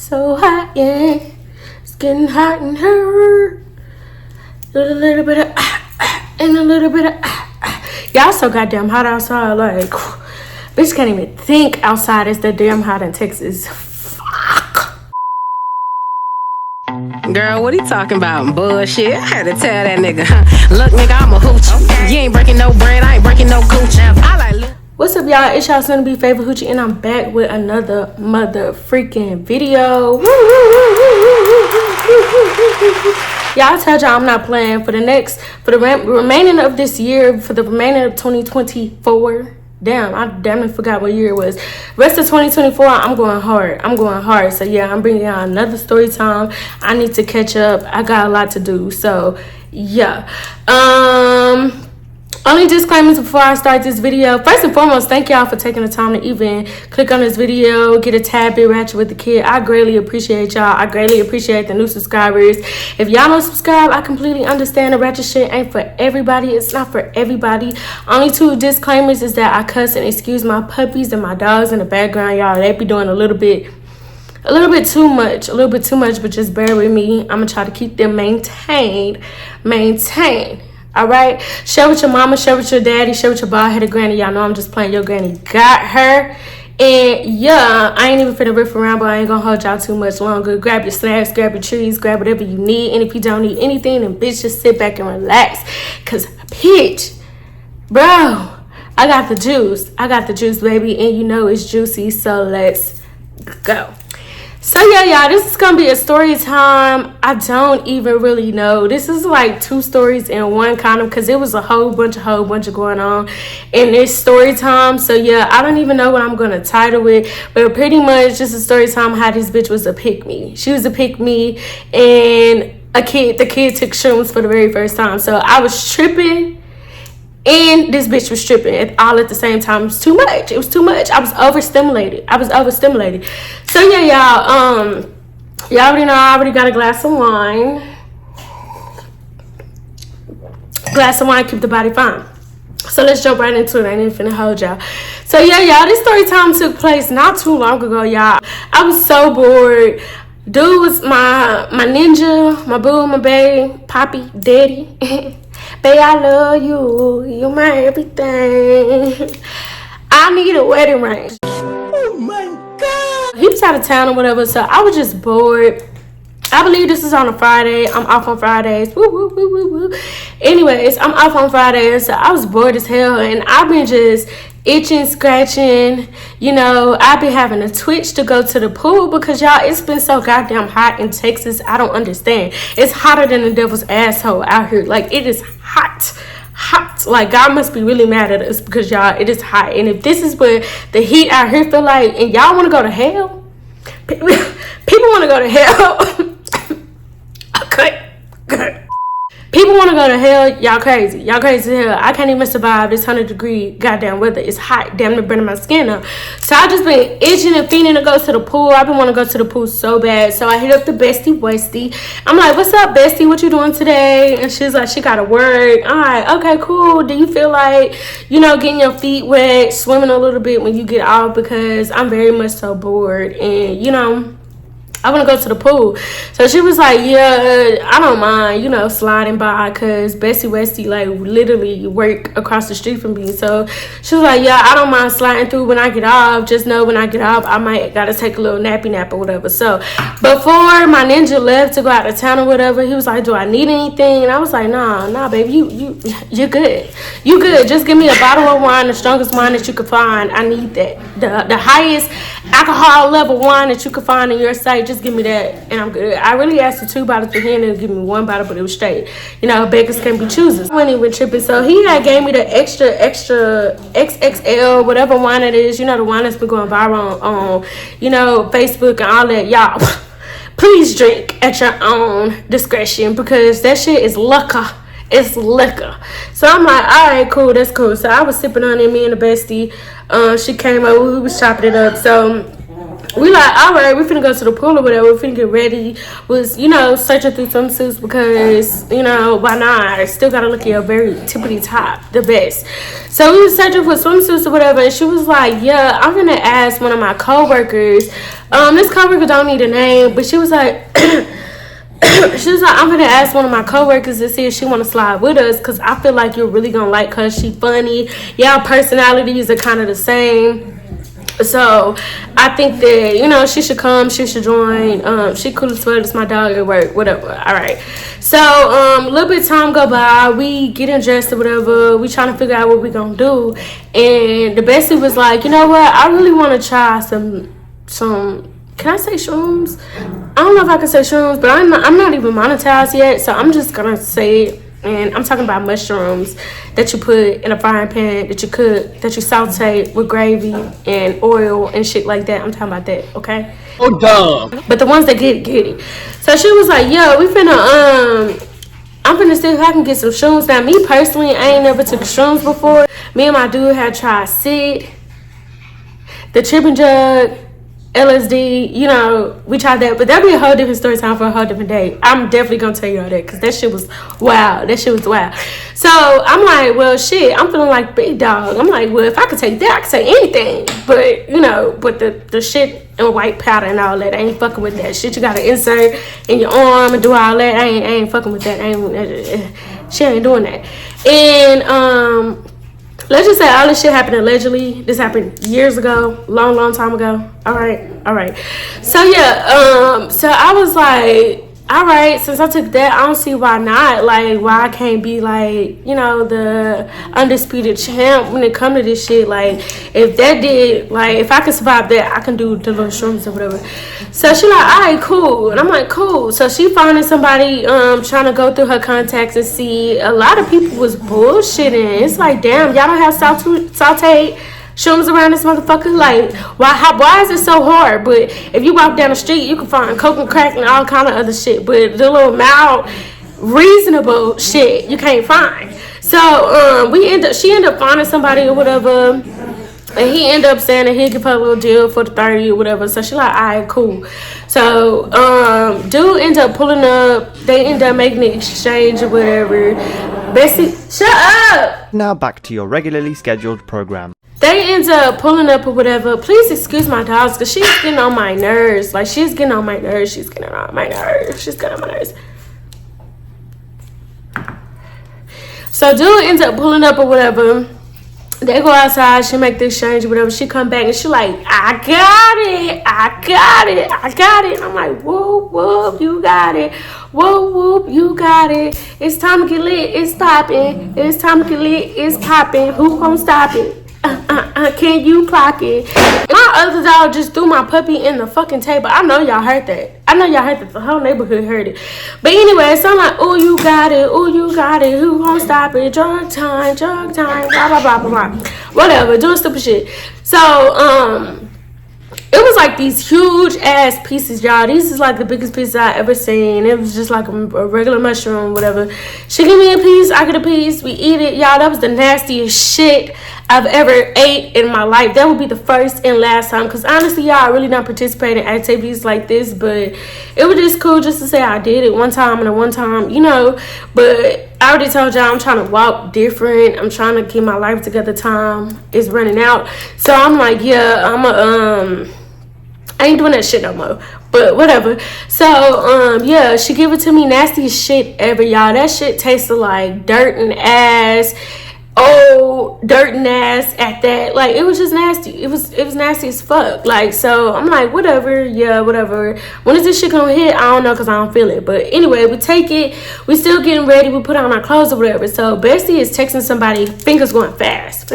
So hot, yeah. It's getting hot in her. A little bit of and a little bit of y'all so goddamn hot outside. Like, bitch can't even think outside. It's that damn hot in Texas. Fuck. Girl, what he talking about? Bullshit. I had to tell that nigga. Look, nigga, I'm a hooch. Okay. You ain't breaking no bread. I ain't breaking no cooch. I like. What's up, y'all? It's y'all son to be favorite hoochie, and I'm back with another mother freaking video. Y'all, I told y'all I'm not playing for the remaining of this year, for the remaining of 2024. Damn, I damn near forgot what year it was. Rest of 2024, I'm going hard. So yeah, I'm bringing y'all another story time. I need to catch up. I got a lot to do. So yeah. Only disclaimers before I start this video. First and foremost, thank y'all for taking the time to even click on this video, get a tad bit ratchet with the kid. I greatly appreciate y'all. I greatly appreciate the new subscribers. If y'all don't subscribe, I completely understand the ratchet shit ain't for everybody. It's not for everybody. Only two disclaimers is that I cuss and excuse my puppies and my dogs in the background, y'all. They be doing a little bit too much, but just bear with me. I'm gonna try to keep them maintained. All right, share with your mama, share with your daddy, share with your bald-headed granny. Y'all know I'm just playing. Your granny got her. And yeah, I ain't even finna riff around, but I ain't gonna hold y'all too much longer. Grab your snacks, grab your trees, grab whatever you need. And if you don't need anything, then bitch, just sit back and relax. Cause bitch, bro, I got the juice, baby, and you know it's juicy. So let's go. So yeah, y'all, this is gonna be a story time. I don't even really know. This is like two stories in one, kind of, because it was a whole bunch of going on in this story time. So yeah, I don't even know what I'm gonna title it, but pretty much just a story time how this bitch was a pick me. She was a pick me, and the kid took shrooms for the very first time. So I was tripping, and this bitch was tripping all at the same time. It was too much. I was overstimulated. So yeah, y'all, y'all already know I already got a glass of wine. Keep the body fine. So let's jump right into it. I ain't even finna hold y'all. So yeah, y'all, this story time took place not too long ago, y'all. I was so bored. Dude was my ninja, my boo, my babe, poppy, daddy. Babe, I love you. You my everything. I need a wedding ring. Oh my God. He was out of town or whatever, so I was just bored. I believe this is on a Friday. I'm off on Fridays. Woo, woo, woo, woo, woo. Anyways, I'm off on Fridays, so I was bored as hell, and I've been just itching, scratching. You know, I've been having a twitch to go to the pool because, y'all, it's been so goddamn hot in Texas. I don't understand. It's hotter than the devil's asshole out here. Like, it is hot. Like, God must be really mad at us because, y'all, it is hot. And if this is what the heat out here feel like, and y'all want to go to hell, people want to go to hell. Okay. People want to go to hell. Y'all crazy as hell. I can't even survive this 100-degree goddamn weather. It's hot, damn near burning my skin up. So I just been itching and fiending to go to the pool. I've been wanting to go to the pool so bad. So I hit up the bestie Westie. I'm like, what's up, bestie? What you doing today? And she's like, she gotta work. All right, okay, cool. Do you feel like, you know, getting your feet wet, swimming a little bit when you get off? Because I'm very much so bored, and you know, I want to go to the pool. So she was like, yeah, I don't mind, you know, sliding by, because Bessie Westie, like, literally work across the street from me. So she was like, yeah, I don't mind sliding through when I get off. Just know when I get off, I might got to take a little nappy nap or whatever. So before my ninja left to go out of town or whatever, he was like, do I need anything? And I was like, nah, baby, you're good. You good. Just give me a bottle of wine, the strongest wine that you could find. I need that. The highest alcohol level wine that you could find in your site. Just give me that and I'm good. I really asked for 2 bottles for him and give me 1 bottle, but it was straight. You know, beggars can be choosers. I wasn't even tripping. So he had gave me the extra XXL, whatever wine it is. You know, the wine that's been going viral on you know, Facebook and all that. Y'all, please drink at your own discretion because that shit is liquor. It's liquor. So I'm like, all right, cool, that's cool. So I was sipping on it, me and the bestie. She came over, we was chopping it up. So we like, all right, we finna go to the pool or whatever. We finna get ready. Was, you know, searching through swimsuits because, you know, why not? I still gotta look at your very tippity top, the best. So we was searching for swimsuits or whatever, and she was like, yeah, I'm gonna ask one of my coworkers. This coworker don't need a name, but she was like, I'm gonna ask one of my coworkers to see if she wanna slide with us, cause I feel like you're really gonna like her. She funny. Y'all personalities are kind of the same. So I think that, you know, she should come, she should join. She cool as fuck. It's my dog at work, whatever. All right. So a little bit of time go by, we getting dressed or whatever, we trying to figure out what we gonna do. And the bestie was like, you know what, I really want to try some can I say shrooms? I don't know if I can say shrooms, but I'm not even monetized yet, so I'm just gonna say it. And I'm talking about mushrooms that you put in a frying pan, that you cook, that you saute with gravy and oil and shit like that. I'm talking about that, okay? Oh, dumb. But the ones that get it. So she was like, yo, we finna, I'm finna see if I can get some shrooms. Now, me personally, I ain't never took shrooms before. Me and my dude had tried SID, the tripping jug, LSD, you know, we tried that, but that'd be a whole different story time for a whole different day. I'm definitely gonna tell you all that, because that shit was wild. That shit was wild. So I'm like, well, shit, I'm feeling like big dog. I'm like, well, if I could take that, I could take anything. But, you know, but the shit and white powder and all that, I ain't fucking with that shit. You gotta insert in your arm and do all that. I ain't fucking with that. She ain't doing that. And let's just say all this shit happened allegedly. This happened years ago, long time ago. All right. So yeah, so I was like, all right, since I took that, I don't see why not. Like, why I can't be like, you know, the undisputed champ when it come to this shit. Like, if that did, like, if I could survive that, I can do the little shrooms or whatever. So she like, all right, cool. And I'm like, cool. So she finding somebody, trying to go through her contacts and see. A lot of people was bullshitting. It's like, damn, y'all don't have sauteed shrooms around this motherfucker. Like, why is it so hard? But if you walk down the street, you can find coke and crack and all kind of other shit. But the little mild, reasonable shit you can't find. So she ended up finding somebody or whatever. And he ended up saying that he'd give her a little deal for the 30 or whatever. So she like, all right, cool. So dude ended up pulling up. They ended up making an exchange or whatever. Bessie, shut up! Now back to your regularly scheduled program. They end up pulling up or whatever. Please excuse my dogs, because she's getting on my nerves. Like, she's getting on my nerves. So dude ends up pulling up or whatever. They go outside, she make the exchange or whatever. She come back and she like, I got it. And I'm like, whoop, whoop, you got it. Whoop, whoop, you got it. It's time to get lit, it's popping. It's time to get lit, it's popping. Who gon' stop it? Can you clock it? My other dog just threw my puppy in the fucking table. I know y'all heard that. The whole neighborhood heard it. But anyway, so I'm like, oh, you got it. Who gon' stop it? Drug time, blah, blah, blah, blah, blah. Whatever, doing stupid shit. So, it was like these huge ass pieces, y'all. These is like the biggest pieces I ever seen. It was just like a regular mushroom, whatever. She give me a piece, I get a piece, we eat it, y'all. That was the nastiest shit I've ever ate in my life. That would be the first and last time, because honestly, y'all, I really don't participate in activities like this, but it was just cool just to say I did it one time, you know. But I already told y'all I'm trying to walk different. I'm trying to keep my life together. Time is running out, so I'm like, yeah, I ain't doing that shit no more. But whatever. So, yeah, she give it to me nasty as shit ever, y'all. That shit tasted like dirt and ass. Oh, dirt and ass at that. Like, it was just nasty. It was nasty as fuck. Like, so I'm like, whatever. Yeah, whatever. When is this shit gonna hit? I don't know, because I don't feel it. But anyway, we take it. We still getting ready. We put on our clothes or whatever. So Bestie is texting somebody. Fingers going fast.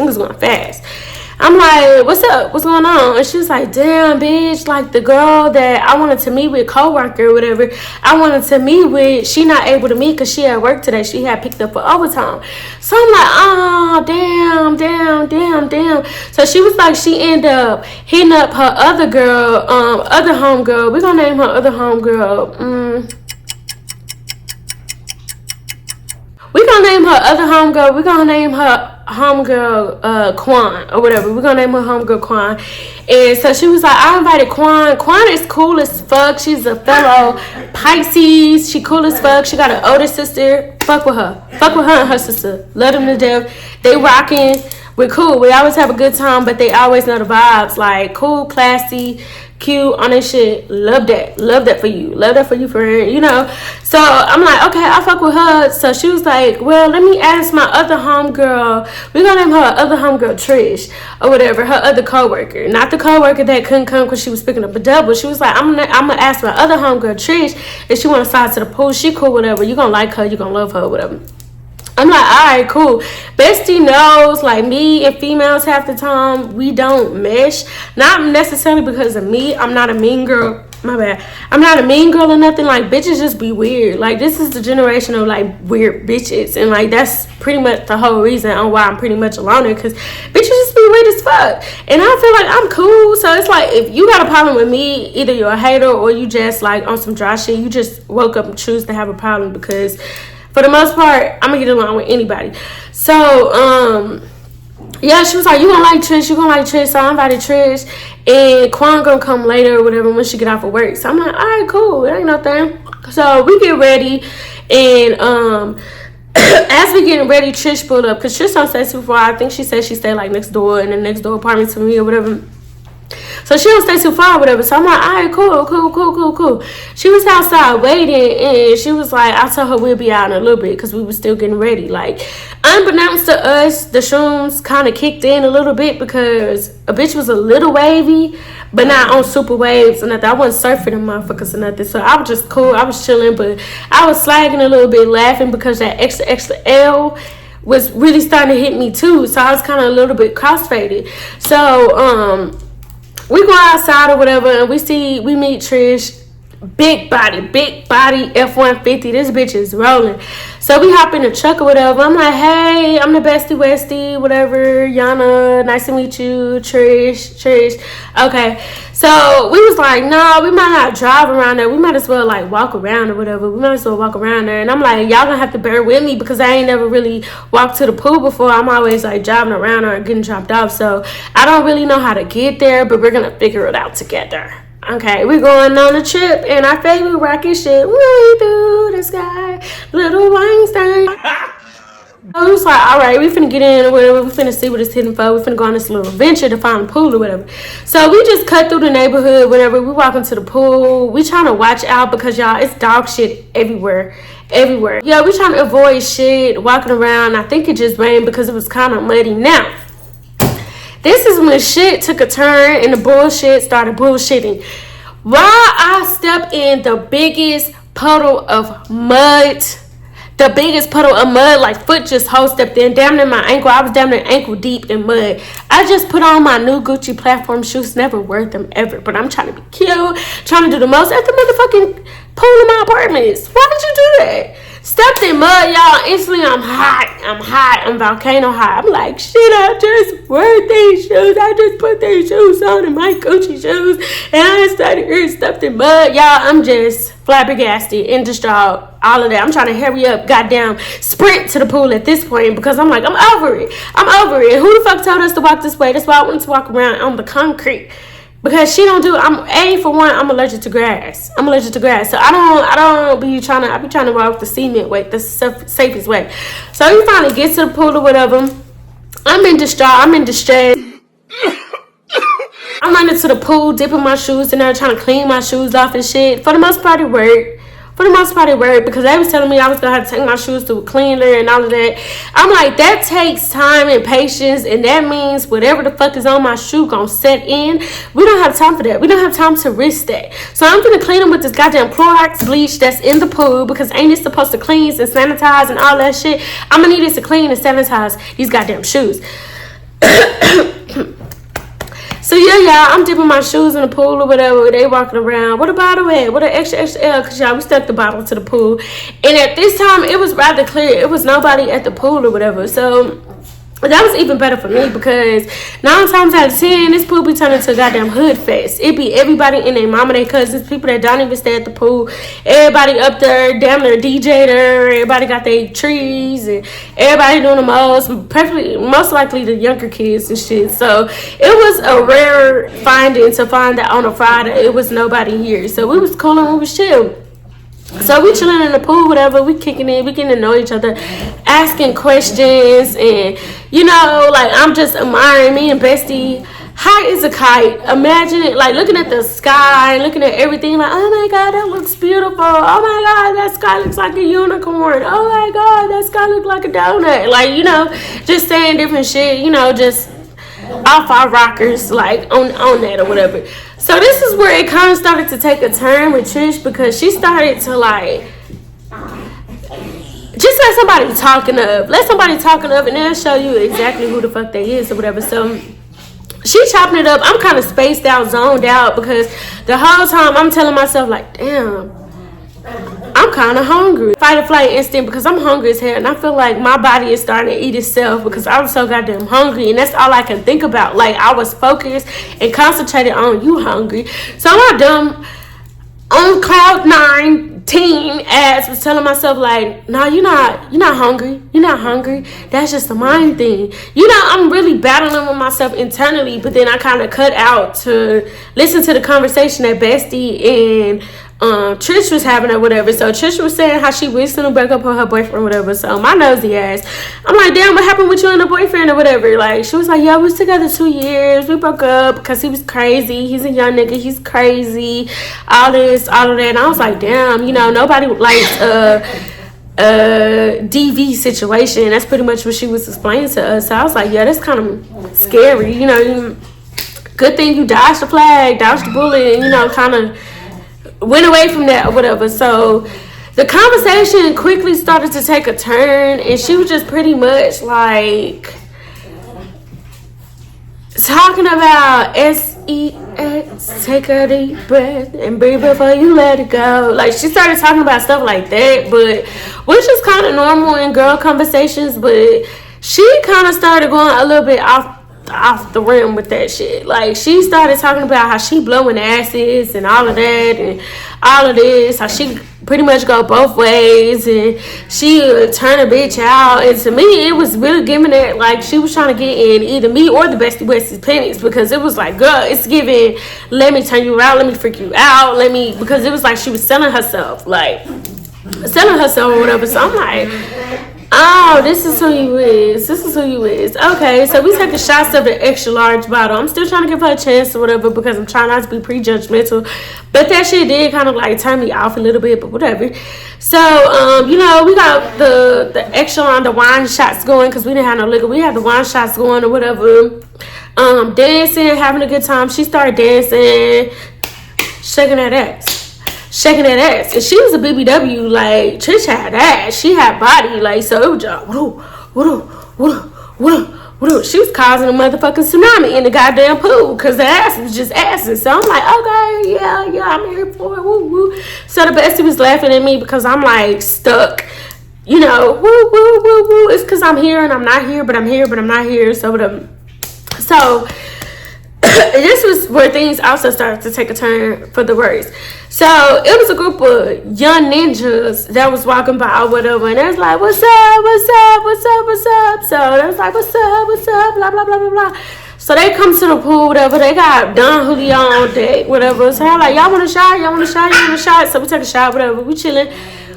I'm like, what's up? What's going on? And she was like, damn, bitch, like the girl that I wanted to meet with, co-worker or whatever, I wanted to meet with, she not able to meet because she at work today. She had picked up for overtime. So I'm like, oh, damn. So she was like, she ended up hitting up her other girl, other homegirl. We're going to name her other homegirl. We're going to name her other homegirl. We're going to name her homegirl Quan or whatever. We're gonna name her homegirl Quan. And so she was like, I invited Quan. Quan is cool as fuck. She's a fellow Pisces. She cool as fuck. She got an older sister. Fuck with her. Fuck with her and her sister. Love them to death. They rocking. We're cool. We always have a good time, but they always know the vibes. Like, cool, classy, cute, on this shit. Love that. Love that for you. Love that for you, friend. You know? So, I'm like, okay, I fuck with her. So, she was like, well, let me ask my other homegirl. We're going to name her other homegirl Trish or whatever. Her other coworker. Not the coworker that couldn't come because she was picking up a double. She was like, I'm gonna ask my other homegirl Trish if she want to slide to the pool. She cool, whatever. You going to like her. You going to love her, whatever. I'm like, all right, cool. Bestie knows, like, me and females half the time, we don't mesh. Not necessarily because of me. I'm not a mean girl. My bad. I'm not a mean girl or nothing. Like, bitches just be weird. Like, this is the generation of, like, weird bitches. And, like, that's pretty much the whole reason on why I'm pretty much alone. Because bitches just be weird as fuck. And I feel like I'm cool. So, it's like, if you got a problem with me, either you're a hater or you just, like, on some dry shit. You just woke up and choose to have a problem because... for the most part, I'm gonna get along with anybody. So, yeah, she was like, you gonna like Trish, you gonna like Trish. So I invited Trish, and Quan gonna come later or whatever when she get off of work. So I'm like, all right, cool, it ain't no thing. So we get ready, and as we getting ready, Trish pulled up, because Trish don't stay too far. I think she said she stayed like next door in the next door apartment to me or whatever. So she don't stay too far or whatever. So I'm like, all right, cool. She was outside waiting, and she was like, I told her we'll be out in a little bit because we were still getting ready. Like, unbeknownst to us, the shrooms kind of kicked in a little bit because a bitch was a little wavy, but not on super waves or nothing. I wasn't surfing them motherfuckers or nothing. So I was just cool. I was chilling, but I was slagging a little bit, laughing because that extra L was really starting to hit me too. So I was kind of a little bit crossfaded. So, we go outside or whatever, and we meet Trish. Big body F-150. This bitch is rolling. So we hop in the truck or whatever. I'm like, hey, I'm the bestie Westie, whatever. Yana, nice to meet you. Trish. Okay. So we was like, no, we might not drive around there. We might as well like walk around or whatever. We might as well walk around there. And I'm like, y'all gonna have to bear with me because I ain't never really walked to the pool before. I'm always like driving around or getting dropped off. So I don't really know how to get there, but we're gonna figure it out together. Okay, we're going on a trip, and our favorite rocket ship, way through the sky, little Weinstein. I was like, all right, we finna get in or whatever. We finna see what it's hitting for. We finna go on this little adventure to find a pool or whatever. So we just cut through the neighborhood, whatever. We walk into the pool. We trying to watch out because, y'all, it's dog shit everywhere. Yeah, we trying to avoid shit, walking around. I think it just rained because it was kind of muddy. Now, this is when shit took a turn and the bullshit started bullshitting. While I stepped in the biggest puddle of mud, like foot just whole stepped in, damn near my ankle. I was damn near ankle deep in mud. I just put on my new Gucci platform shoes. Never wear them ever, but I'm trying to be cute, trying to do the most at the motherfucking pool in my apartments. Why did you do that? Stepped in mud, y'all. Instantly, I'm hot. I'm volcano hot. I'm like, shit, I just wear these shoes. I just put these shoes on in my Gucci shoes. And I started here, stepped in mud. Y'all, I'm just flabbergasted, in distraught, all of that. I'm trying to hurry up, goddamn, sprint to the pool at this point because I'm like, I'm over it. Who the fuck told us to walk this way? That's why I wanted to walk around on the concrete. Because she don't do it. I'm allergic to grass. So I be trying to walk the cement way. That's the safest way. So we finally get to the pool or whatever. I'm in distress. I'm running to the pool, dipping my shoes in there, trying to clean my shoes off and shit. For the most part, it worked. Because they was telling me I was going to have to take my shoes to a cleaner and all of that. I'm like, that takes time and patience, and that means whatever the fuck is on my shoe going to set in. We don't have time for that. We don't have time to risk that. So I'm going to clean them with this goddamn Clorox bleach that's in the pool because ain't it supposed to clean and sanitize and all that shit? I'm going to need it to clean and sanitize these goddamn shoes. So yeah, y'all, I'm dipping my shoes in the pool or whatever. They walking around. What a bottle at? What an extra L? Because y'all, we stuck the bottle to the pool. And at this time, it was rather clear. It was nobody at the pool or whatever. So that was even better for me because 9 times out of 10, this pool be turning into a goddamn hood fest. It be everybody and their mama, their cousins, people that don't even stay at the pool. Everybody up there, damn near DJ there. Everybody got their trees and everybody doing the most likely the younger kids and shit. So it was a rare finding to find that on a Friday it was nobody here. So we was cool and we was chill. So we chilling in the pool, whatever, we kicking it, we getting to know each other, asking questions, and like I'm just admiring me and Bestie. High as a kite. Imagine it, like looking at the sky, looking at everything, like, oh my god, that looks beautiful. Oh my god, that sky looks like a unicorn. Oh my god, that sky looks like a donut. Like, just saying different shit, just off our rockers, like on that or whatever. So this is where it kind of started to take a turn with Trish because she started to like just let somebody talking up and they'll show you exactly who the fuck they is or whatever. So she chopping it up. I'm kind of spaced out, zoned out because the whole time I'm telling myself like, damn, I'm kind of hungry. Fight or flight instinct because I'm hungry as hell and I feel like my body is starting to eat itself because I'm so goddamn hungry and that's all I can think about. Like I was focused and concentrated on you hungry. So my dumb on cloud 9 teen ass was telling myself like, no, you're not hungry. You're not hungry. That's just a mind thing. I'm really battling with myself internally, but then I kind of cut out to listen to the conversation that Bestie and Trish was having or whatever. So Trish was saying how she was gonna break up with her boyfriend or whatever. So my nosy ass, I'm like, damn, what happened with you and the boyfriend or whatever? Like she was like, yeah, we was together 2 years. We broke up because he was crazy. He's a young nigga. He's crazy. All this, all of that. And I was like, damn, nobody likes DV situation. That's pretty much what she was explaining to us. So I was like, yeah, that's kind of scary. Good thing you dodged the flag, dodged the bullet, and kind of went away from that or whatever. So the conversation quickly started to take a turn and she was just pretty much like talking about SEX, take a deep breath and breathe before you let it go. Like she started talking about stuff like that, but which is kind of normal in girl conversations, but she kind of started going a little bit off the rim with that shit. Like she started talking about how she blowing asses and all of that and all of this, how she pretty much go both ways and she turn a bitch out. And to me it was really giving it like she was trying to get in either me or the Bestie West's pennies because it was like, girl, it's giving let me turn you around, let me freak you out, because it was like she was selling herself or whatever. So I'm like, oh, this is who you is. Okay, so we taking shots of the extra large bottle. I'm still trying to give her a chance or whatever because I'm trying not to be prejudgmental. But that shit did kind of like turn me off a little bit, but whatever. So, we got the extra on the wine shots going because we didn't have no liquor. We had the wine shots going or whatever. Dancing, having a good time. She started dancing, shaking that ass. And she was a BBW, like Trish had ass, she had body, like so it was just she was causing a motherfucking tsunami in the goddamn pool because the ass was just assing. So I'm like, okay, yeah, I'm here for it, woo woo. So the Bestie was laughing at me because I'm like stuck, woo woo woo woo. It's because I'm here and I'm not here, but I'm here, but I'm not here. So this was where things also started to take a turn for the worse. So it was a group of young ninjas that was walking by or whatever, and they was like, what's up? So they was like, what's up, blah, blah, blah, blah, blah. So they come to the pool, whatever, they got Don Julio on deck, whatever. So I'm like, y'all want a shot? So we took a shot, whatever, we chilling,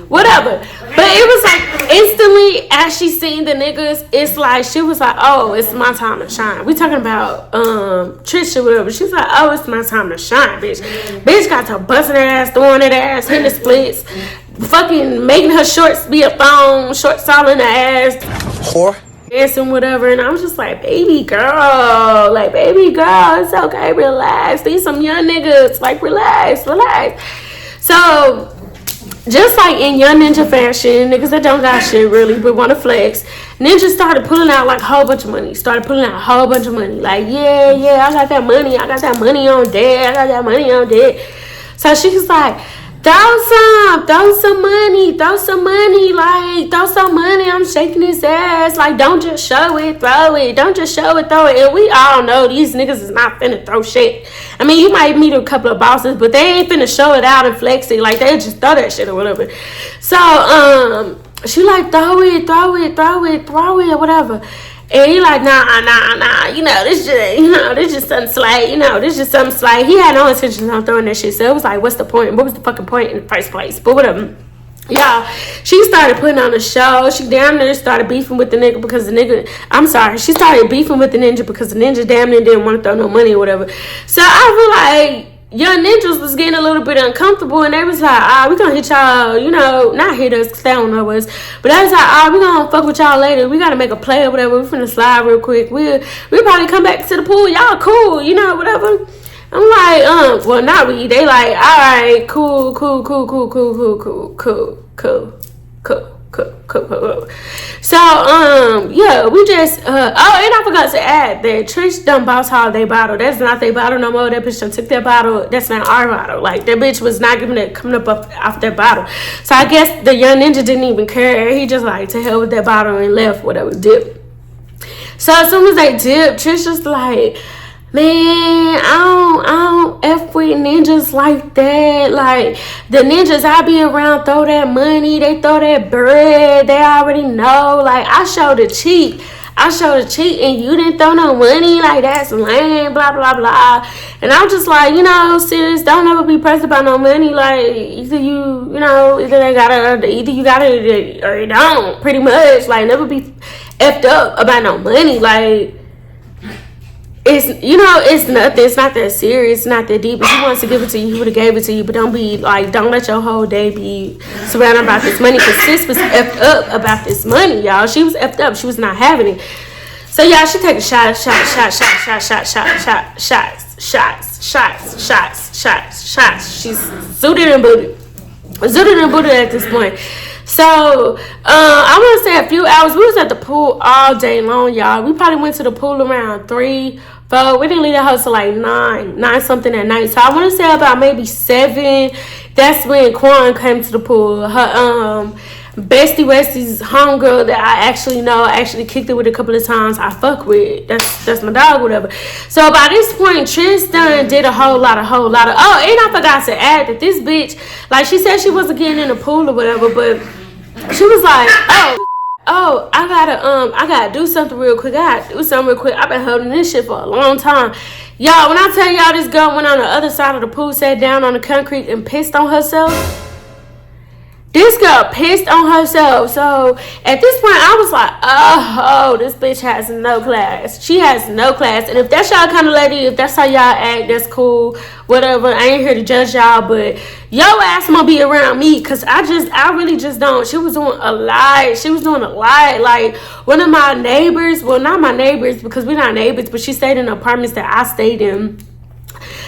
whatever. But it was like instantly as she seen the niggas, it's like she was like, oh, it's my time to shine. We talking about Trisha, whatever. She was like, oh, it's my time to shine, bitch. Bitch got to busting her ass, throwing her ass, hitting the splits, fucking making her shorts be a thong, shorts all in the ass, whore, dancing, whatever. And I was just like, baby girl, it's okay, relax. These some young niggas, like relax. So just like in young ninja fashion, niggas that don't got shit really but want to flex, Ninja started pulling out like a whole bunch of money. Like, yeah, I got that money on deck. So she was like, throw some money, like, throw some money. I'm shaking his ass. Like, don't just show it, throw it. Don't just show it, throw it. And we all know these niggas is not finna throw shit. I mean, you might meet a couple of bosses, but they ain't finna show it out and flex it. Like, they just throw that shit or whatever. So, she like, throw it, or whatever. And he like, nah, this just something slight, He had no intentions on throwing that shit. So it was like, what's the point? What was the fucking point in the first place? But whatever. Y'all, she started putting on a show. She damn near started beefing with the nigga because she started beefing with the ninja because the ninja damn near didn't want to throw no money or whatever. So I feel like young ninjas was getting a little bit uncomfortable, and they was like, we gonna hit y'all, not hit us because they don't know us, but they was like, we gonna fuck with y'all later. We gotta make a play or whatever. We finna slide real quick. We'll probably come back to the pool. Y'all cool, whatever. I'm like, well, not really. They like, all right, cool. So, yeah, we just, and I forgot to add that Trish done boss hauled their bottle. That's not their bottle no more. That bitch done took their bottle. That's not our bottle. Like, that bitch was not coming up off their bottle. So I guess the young ninja didn't even care. He just like, to hell with that bottle and left, whatever, dip. So as soon as they dip, Trish just like, man, I don't F with ninjas like that. Like, the ninjas I be around throw that money, they throw that bread, they already know. Like, I showed a cheat and you didn't throw no money. Like, that's lame, blah, blah, blah. And I'm just like, sis, don't ever be pressed about no money. Like, either you got it or you don't, pretty much. Like, never be effed up about no money. Like, it's nothing. It's not that serious. It's not that deep. If he wants to give it to you, he would have gave it to you. But don't let your whole day be surrounded about this money. Because sis was effed up about this money, y'all. She was effed up. She was not having it. So, y'all, she taking shots. She's zooted and booted at this point. So, I want to say a few hours. We was at the pool all day long, y'all. We probably went to the pool around 3, 4. We didn't leave the house till like 9 something at night. So, I want to say about maybe 7. That's when Quan came to the pool. Her bestie Westie's homegirl that I actually know, I actually kicked it with a couple of times. I fuck with. That's my dog, whatever. So, by this point, Tristan did a whole lot of. Oh, and I forgot to add that this bitch, like, she said she wasn't getting in the pool or whatever, but she was like, I gotta do something real quick. I've been holding this shit for a long time. Y'all, when I tell y'all this girl went on the other side of the pool, sat down on the concrete and pissed on herself. This girl pissed on herself. So at this point, I was like, oh, this bitch has no class. She has no class. And if that's y'all kind of lady, if that's how y'all act, that's cool. Whatever. I ain't here to judge y'all, but your ass gonna be around me, because I really just don't. She was doing a lot. Like, one of my neighbors, well, not my neighbors, because we're not neighbors, but she stayed in the apartments that I stayed in.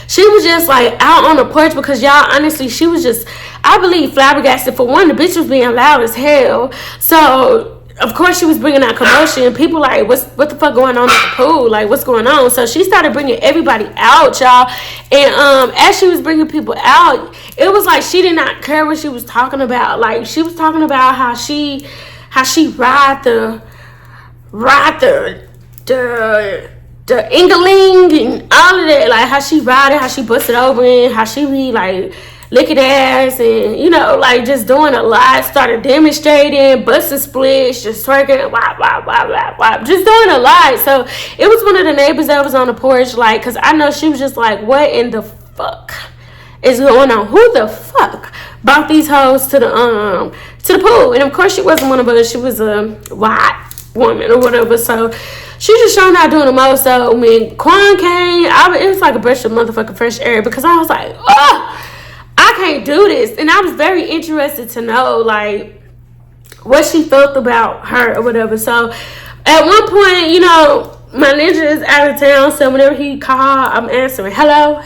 She was just like out on the porch because, y'all, honestly, she was just, I believe, flabbergasted. For one, the bitch was being loud as hell. So, of course, she was bringing out commotion. People like, what the fuck going on at the pool? Like, what's going on? So she started bringing everybody out, y'all. And as she was bringing people out, it was like she did not care what she was talking about. Like, she was talking about how she ride the ingling and all of that, like how she ride it, how she bust it over, and how she be like licking ass, and like just doing a lot. Started demonstrating, busting splits, just twerking, wop, just doing a lot. So it was one of the neighbors that was on the porch, like, cause I know she was just like, what in the fuck is going on? Who the fuck brought these hoes to the pool? And of course she wasn't one of us. She was a white woman or whatever. So she just showing out doing the most. So when Quan came, it was like a breath of motherfucking fresh air, because I was like, I can't do this. And I was very interested to know, like, what she felt about her or whatever. So at one point, my ninja is out of town, so whenever he called, I'm answering. Hello,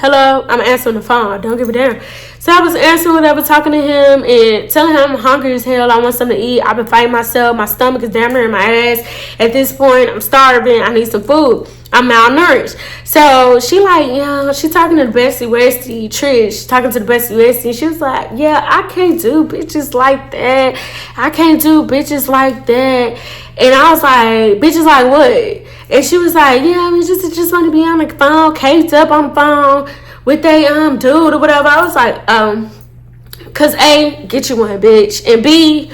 I'm answering the phone. Don't give a damn. So I was answering whatever, talking to him and telling him I'm hungry as hell. I want something to eat. I've been fighting myself. My stomach is damn near in my ass. At this point, I'm starving. I need some food. I'm malnourished. So she like, yeah, she talking to the bestie Westie, Trish, talking to the bestie Westie. And she was like, yeah, I can't do bitches like that. I can't do bitches like that. And I was like, bitches like what? And she was like, yeah, I mean, just want to be on the phone, caked up on the phone with they dude or whatever. I was like, cause A, get you one, bitch, and B,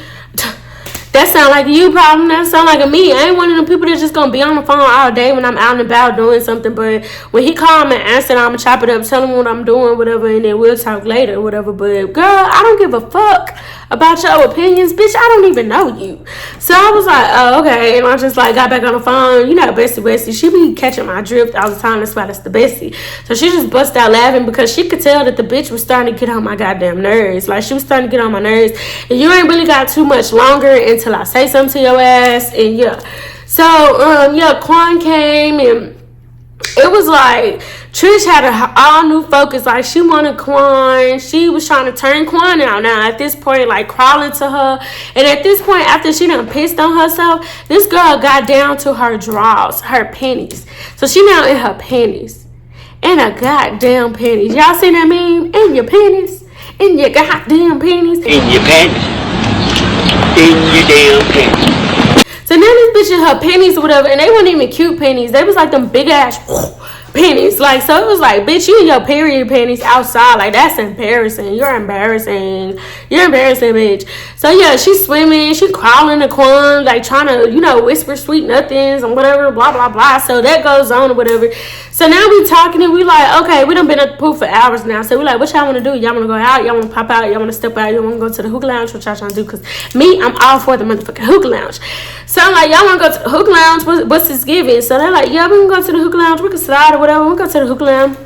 that sound like a you problem. That sound like a me. I ain't one of them people that's just gonna be on the phone all day when I'm out and about doing something. But when he called me and answered, I'm gonna chop it up, tell him what I'm doing, whatever, and then we'll talk later, whatever. But girl, I don't give a fuck about your opinions, bitch. I don't even know you. So I was like, oh, okay. And I just like got back on the phone. You know, Bestie, she be catching my drift all the time. That's why that's the bestie. So she just bust out laughing because she could tell that the bitch was starting to get on my goddamn nerves. Like, she was starting to get on my nerves. And you ain't really got too much longer until I say something to your ass. And yeah. So, yeah, Quan came and it was like Trish had an all new focus. Like, she wanted Quan. She was trying to turn Quan out now. At this point, like, crawling to her. And at this point, after she done pissed on herself, this girl got down to her drawers, her panties. So she now in her panties. In her goddamn panties. Y'all seen that meme? In your panties. In your goddamn panties. In your panties. In your damn panties. So now this bitch in her panties or whatever, and they weren't even cute panties. They was like them big ass panties. Like, so it was like, bitch, you in your period panties outside. Like, that's embarrassing. You're embarrassing. You're embarrassing, bitch. So yeah, she's swimming, she crawling the Quan, like trying to, you know, whisper sweet nothings and whatever, blah, blah, blah. So that goes on or whatever. So now we talking and we like, okay, we done been at the pool for hours now. So we like, what y'all want to do? Y'all want to go out? Y'all want to pop out? Y'all want to step out? Y'all want to go to the hookah lounge? What y'all trying to do? Because me, I'm all for the motherfucking hookah lounge. So I'm like, y'all want to go to the hookah lounge? What's this giving? So they're like, yeah, we can go to the hookah lounge. We can slide or whatever. We can go to the hookah lounge.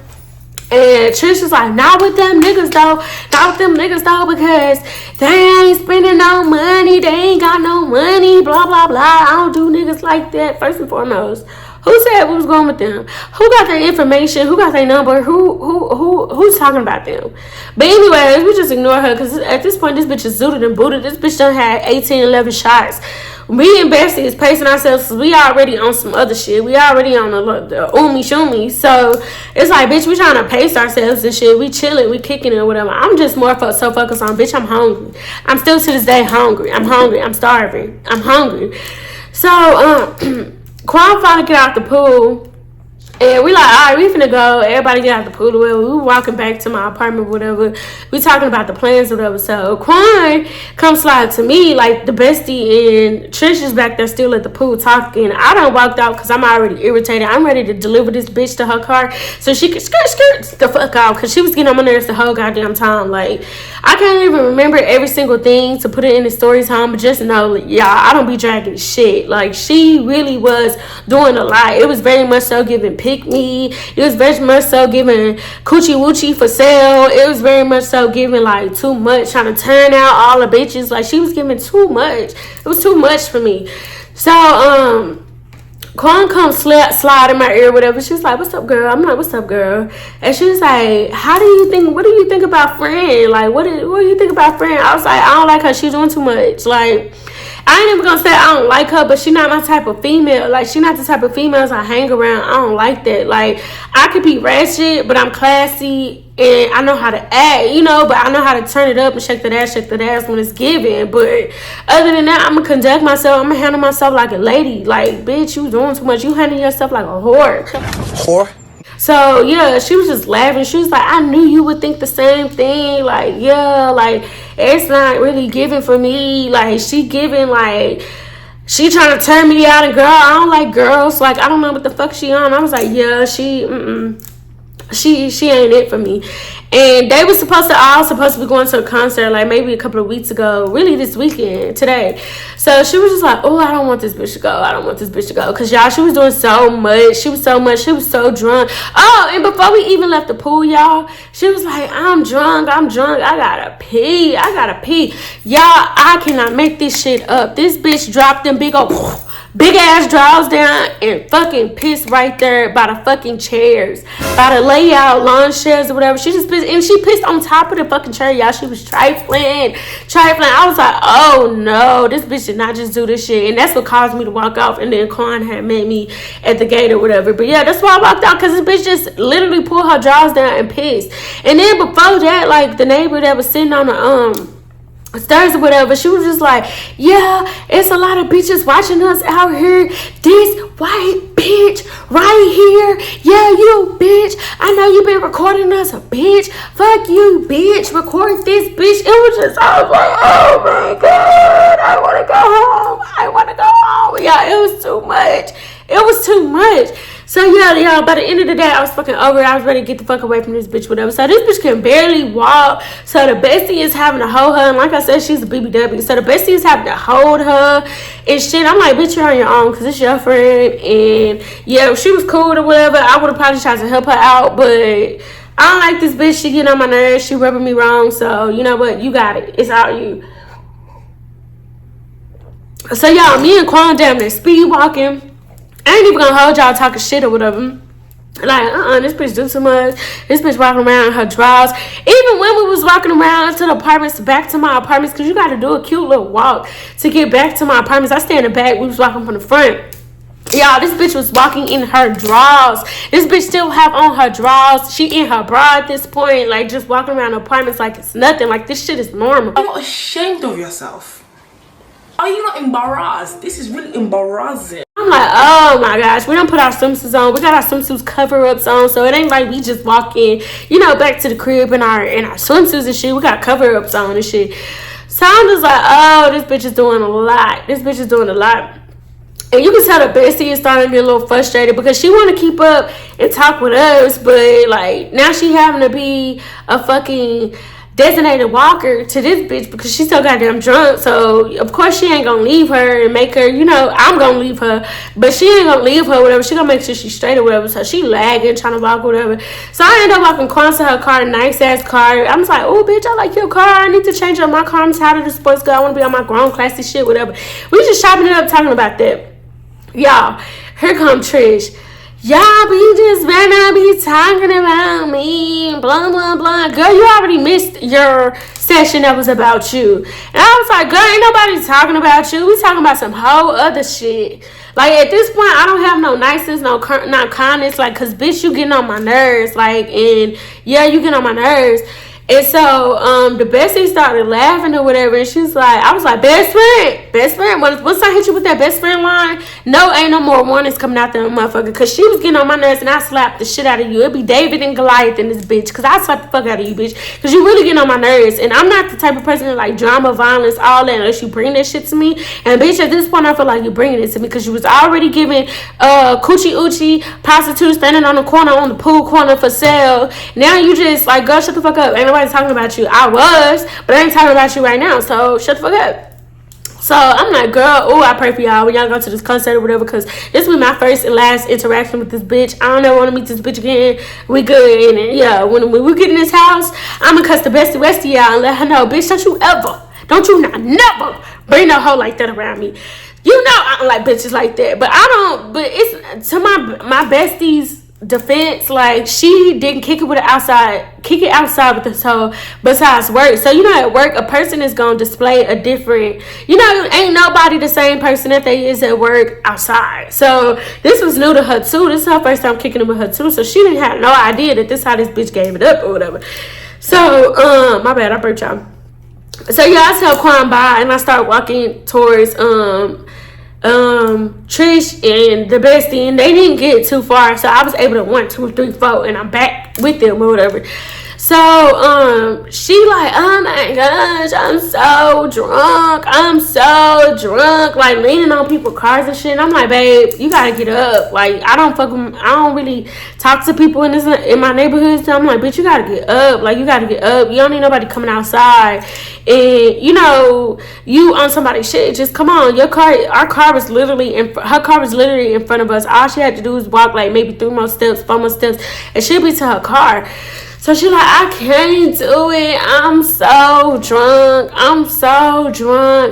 And Trish was like, not with them niggas though. Not with them niggas though, because they ain't spending no money. They ain't got no money. Blah, blah, blah. I don't do niggas like that. First and foremost, who said we was going with them? Who got their information? Who got their number? Who's talking about them? But anyways, we just ignore her because at this point, this bitch is zooted and booted. This bitch done had 18, 11 shots. Me and Bestie is pacing ourselves because we already on some other shit. We already on the oomy shoomy. So it's like, bitch, we trying to pace ourselves and shit. We chilling, we kicking it or whatever. I'm just more so focused on, bitch, I'm hungry. I'm still to this day hungry. I'm hungry. I'm starving. I'm hungry. So, Quan finally get out the pool. And we like, all right, we finna go. Everybody get out the pool. We were walking back to my apartment, whatever. We talking about the plans, whatever. So Quan comes slide to me, like the bestie, and Trish is back there still at the pool talking. I done walked out because I'm already irritated. I'm ready to deliver this bitch to her car so she could skirt the fuck out because she was getting on my nerves the whole goddamn time. Like, I can't even remember every single thing to put it in the story time, but just know, y'all, I don't be dragging shit. Like, she really was doing a lot. It was very much so giving pick me. It was very much so giving coochie woochie for sale. It was very much so giving like too much, trying to turn out all the bitches. Like, she was giving too much. It was too much for me. So Quan comes slide in my ear, whatever. She was like, what's up, girl? I'm like, what's up, girl? And she was like, what do you think about friend? Like, what do you think about friend? I was like, I don't like her. She's doing too much. Like, I ain't even gonna say I don't like her, but she not my type of female. Like, she not the type of females I hang around. I don't like that. Like, I could be ratchet, but I'm classy and I know how to act, you know, but I know how to turn it up and shake that ass when it's given. But other than that, I'm gonna conduct myself. I'm gonna handle myself like a lady. Like, bitch, you doing too much. You handle yourself like a whore. Whore? So, yeah, she was just laughing. She was like, I knew you would think the same thing. Like, yeah, like, it's not really giving for me. Like, she giving, like, she trying to turn me out. And, girl, I don't like girls. Like, I don't know what the fuck she on. I was like, yeah, she ain't it for me. And they were supposed to be going to a concert like maybe a couple of weeks ago, really this weekend, today. So she was just like, oh, I don't want this bitch to go. Because y'all, she was doing so much. She was so drunk. Oh, and before we even left the pool, y'all, she was like, I'm drunk. I gotta pee. Y'all, I cannot make this shit up. This bitch dropped them big old big ass drawers down and fucking pissed right there by the fucking chairs, by the layout, lawn chairs or whatever. She just pissed, and she pissed on top of the fucking chair, y'all. She was trifling. I was like, oh no, this bitch did not just do this shit. And that's what caused me to walk off. And then Quan had met me at the gate or whatever. But yeah, that's why I walked out, because this bitch just literally pulled her drawers down and pissed. And then before that, like, the neighbor that was sitting on the stairs or whatever, she was just like, yeah, it's a lot of bitches watching us out here. This white bitch right here, yeah, you bitch, I know you been recording us, bitch, fuck you, bitch, record this, bitch. It was just, I was like, oh my god, I want to go home. Yeah, it was too much. So yeah, y'all, by the end of the day, I was fucking over it. I was ready to get the fuck away from this bitch, whatever. So this bitch can barely walk. So the bestie is having to hold her. And like I said, she's a BBW. So the bestie is having to hold her and shit. I'm like, bitch, you're on your own because it's your friend. And yeah, if she was cool or whatever, I would have probably tried to help her out. But I don't like this bitch. She getting on my nerves. She rubbing me wrong. So you know what? You got it. It's all you. So y'all, me and Quan damn near speed walking. I ain't even gonna hold y'all talking shit or whatever. Like, this bitch do too much. This bitch walking around in her drawers. Even when we was walking around to the apartments, back to my apartments, because you got to do a cute little walk to get back to my apartments. I stay in the back. We was walking from the front. Y'all, this bitch was walking in her drawers. This bitch still have on her drawers. She in her bra at this point. Like, just walking around the apartments like it's nothing. Like, this shit is normal. Are you not ashamed of yourself? Are you not embarrassed? This is really embarrassing. I'm like, oh my gosh, we don't put our swimsuits on. We got our swimsuits cover-ups on, so it ain't like we just walk in, back to the crib in our swimsuits and shit. We got cover-ups on and shit. So I'm just like, oh, this bitch is doing a lot. And you can tell the bestie is starting to get a little frustrated because she want to keep up and talk with us, but like now she having to be a fucking designated walker to this bitch because she's so goddamn drunk. So of course she ain't gonna leave her and make her, I'm gonna leave her, but she ain't gonna leave her, whatever. She gonna make sure she's straight or whatever. So she lagging, trying to walk, whatever. So I end up walking Quan to her car, nice ass car. I'm just like, oh bitch, I like your car. I need to change up my car. I'm tired of the sports car. I want to be on my grown classy shit, whatever. We just chopping it up, talking about that. Y'all, here come Trish. Y'all be just better be talking about me, blah, blah, blah. Girl, you already missed your session that was about you. And I was like, girl, ain't nobody talking about you. We talking about some whole other shit. Like, at this point, I don't have no niceness, not kindness. Like, because, bitch, you getting on my nerves. Like, and, yeah, you getting on my nerves. And so, the bestie started laughing or whatever, and she's like, I was like, best friend, once I hit you with that best friend line, no, ain't no more warnings coming out there, motherfucker, because she was getting on my nerves, and I slapped the shit out of you. It'd be David and Goliath in this bitch, because I slapped the fuck out of you, bitch, because you really getting on my nerves, and I'm not the type of person that like drama, violence, all that, unless you bring that shit to me, and bitch, at this point, I feel like you're bringing it to me, because you was already giving, coochie oochie, prostitutes standing on the corner, on the pool corner for sale. Now you just, like, girl, shut the fuck up. Ain't nobody talking about you. I was, but I ain't talking about you right now, so shut the fuck up. So I'm like, girl, I pray for y'all when y'all go to this concert or whatever, because this will be my first and last interaction with this bitch. I don't ever want to meet this bitch again. We good. And yeah, when we get in this house, I'm gonna cuss the bestie westie y'all and let her know, bitch, don't you never bring no hoe like that around me. I don't like bitches like that, but it's to my bestie's defense, like, she didn't kick it outside with this hoe besides work. So at work, a person is gonna display a different, ain't nobody the same person that they is at work outside. So this was new to her too. This is her first time kicking it with her too, so she didn't have no idea that this how this bitch gave it up or whatever. So my bad, I burped y'all. So yeah, I tell Quan bye and I start walking towards Trish and the bestie, and they didn't get too far, so I was able to 1, 2, 3, 4, and I'm back with them or whatever. So she like, oh my gosh, I'm so drunk, like leaning on people's cars and shit. And I'm like, babe, you gotta get up. Like, I don't really talk to people in my neighborhood. So I'm like, bitch, you gotta get up. Like, you gotta get up. You don't need nobody coming outside. And you on somebody's shit. Just come on. Our car was literally her car was literally in front of us. All she had to do was walk like maybe 3 more steps, 4 more steps, and she'll be to her car. So she like, I can't do it. I'm so drunk.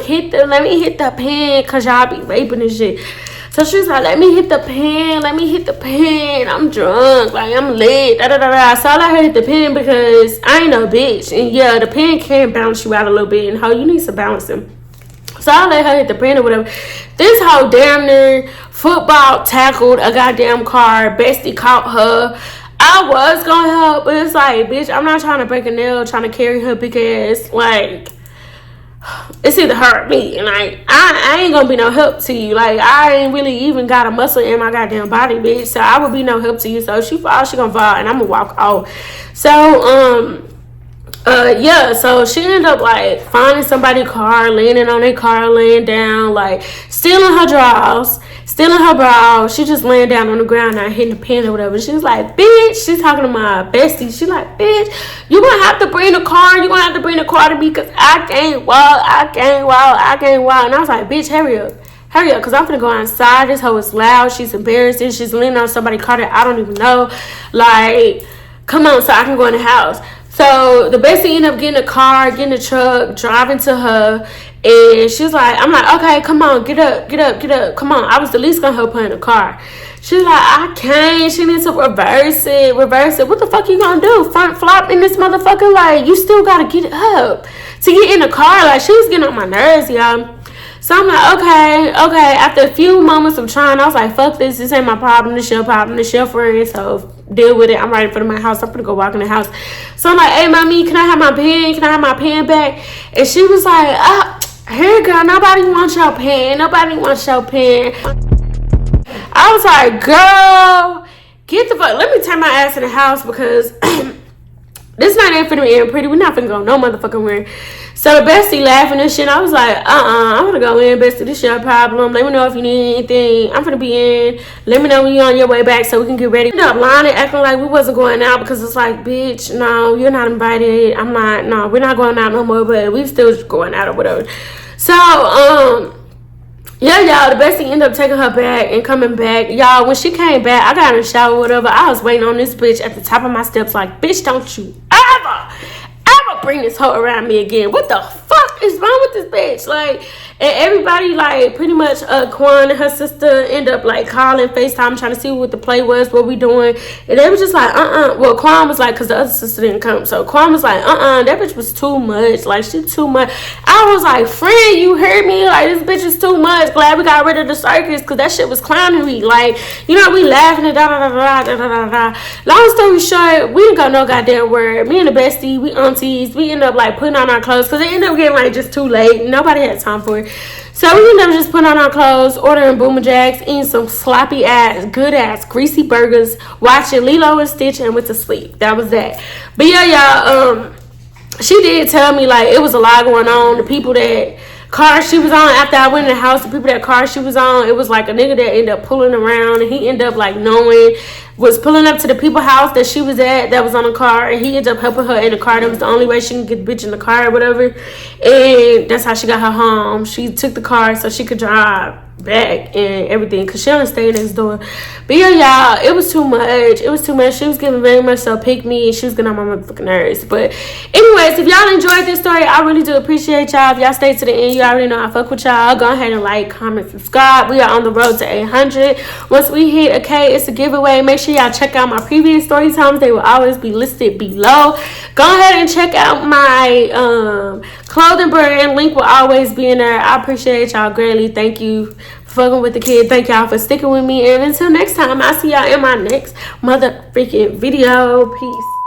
Let me hit the pen, cause y'all be raping and shit. So she's like, let me hit the pen. I'm drunk. Like, I'm lit. So I let her hit the pen because I ain't no bitch. And yeah, the pen can bounce you out a little bit. And you need some bouncing. So I let her hit the pen or whatever. This hoe damn near football tackled a goddamn car. Bestie caught her. I was gonna help, but it's like, bitch, I'm not trying to break a nail, trying to carry her big ass. Like, it's either her or me. And like, I ain't gonna be no help to you. Like, I ain't really even got a muscle in my goddamn body, bitch. So I would be no help to you. So if she falls, she gonna fall, and I'm gonna walk off. So yeah, so she ended up like finding somebody's car, landing on their car, laying down, like stealing her drawers, stealing her bra. She just laying down on the ground, not hitting the pen or whatever. She was like, bitch, she's talking to my bestie. She like, bitch, you gonna have to bring the car. You gonna have to bring the car to me, cause I can't walk. And I was like, bitch, hurry up, cause I'm finna go outside. This hoe is loud. She's embarrassing. She's leaning on somebody's car that I don't even know. Like, come on, so I can go in the house. So the bestie ended up getting a car, getting a truck, driving to her, and she's like, I'm like, okay, come on, get up, come on. I was the least gonna help her in the car. She's like, I can't. She needs to reverse it. What the fuck you gonna do? Front flop in this motherfucker? Like, you still gotta get up to get in the car. Like, she was getting on my nerves, y'all. So I'm like, okay. After a few moments of trying, I was like, fuck this. This ain't my problem. This your problem. This your friend. So deal with it. I'm right in front of my house. I'm gonna go walk in the house. So I'm like, hey, mommy, can I have my pen? Can I have my pen back? And she was like, here, girl. Nobody wants your pen. I was like, girl, get the fuck. Let me turn my ass in the house because this night ain't finna end pretty. We're not finna go no motherfucking where. So the bestie laughing and shit. I was like, I'm gonna go in, bestie. This your problem. Let me know if you need anything. I'm finna be in. Let me know when you're on your way back so we can get ready. We ended up lying and acting like we wasn't going out because it's like, bitch, no, you're not invited. No, we're not going out no more, but we still going out or whatever. So, yeah, y'all, the bestie ended up taking her back and coming back. Y'all, when she came back, I got in the shower or whatever. I was waiting on this bitch at the top of my steps like, bitch, don't you ever bring this hoe around me again. What the fuck is wrong with this bitch? Like, and everybody, like, pretty much, Quan and her sister end up, like, calling, FaceTime, trying to see what the play was, what we doing. And they were just like, Well, Quan was like, because the other sister didn't come. So Quan was like, that bitch was too much. Like, she too much. I was like, friend, you heard me? Like, this bitch is too much. Glad we got rid of the circus, because that shit was clowning me. Like, you know, we laughing and da-da-da-da-da-da-da-da. Long story short, we didn't go no goddamn word. Me and the bestie, we aunties, we end up, like, putting on our clothes, because it ended up getting, like, just too late. Nobody had time for it. So we ended up just putting on our clothes, ordering Boomer Jacks, eating some sloppy ass, good ass, greasy burgers, watching Lilo and Stitch, and went to sleep. That was that. But yeah, y'all, she did tell me, like, it was a lot going on. The people that car she was on after I went in the house, the people that car she was on, it was like a nigga that ended up pulling around, and he ended up like knowing, was pulling up to the people's house that she was at that was on the car, and he ended up helping her in the car. That was the only way she could get the bitch in the car or whatever, and that's how she got her home. She took the car so she could drive back and everything, because she only stayed next door. But yeah, y'all, it was too much. She was giving very much so pick me, and she was getting on my motherfucking nerves. But anyways, if y'all enjoyed this story, I really do appreciate y'all. If y'all stay to the end, you already know I fuck with y'all. Go ahead and like, comment, subscribe. We are on the road to 800. Once we hit a K, it's a giveaway. Make sure y'all check out my previous story times. They will always be listed below. Go ahead and check out my clothing brand. Link will always be in there. I appreciate y'all greatly. Thank you for fucking with the kid. Thank y'all for sticking with me. And until next time, I'll see y'all in my next mother freaking video. Peace.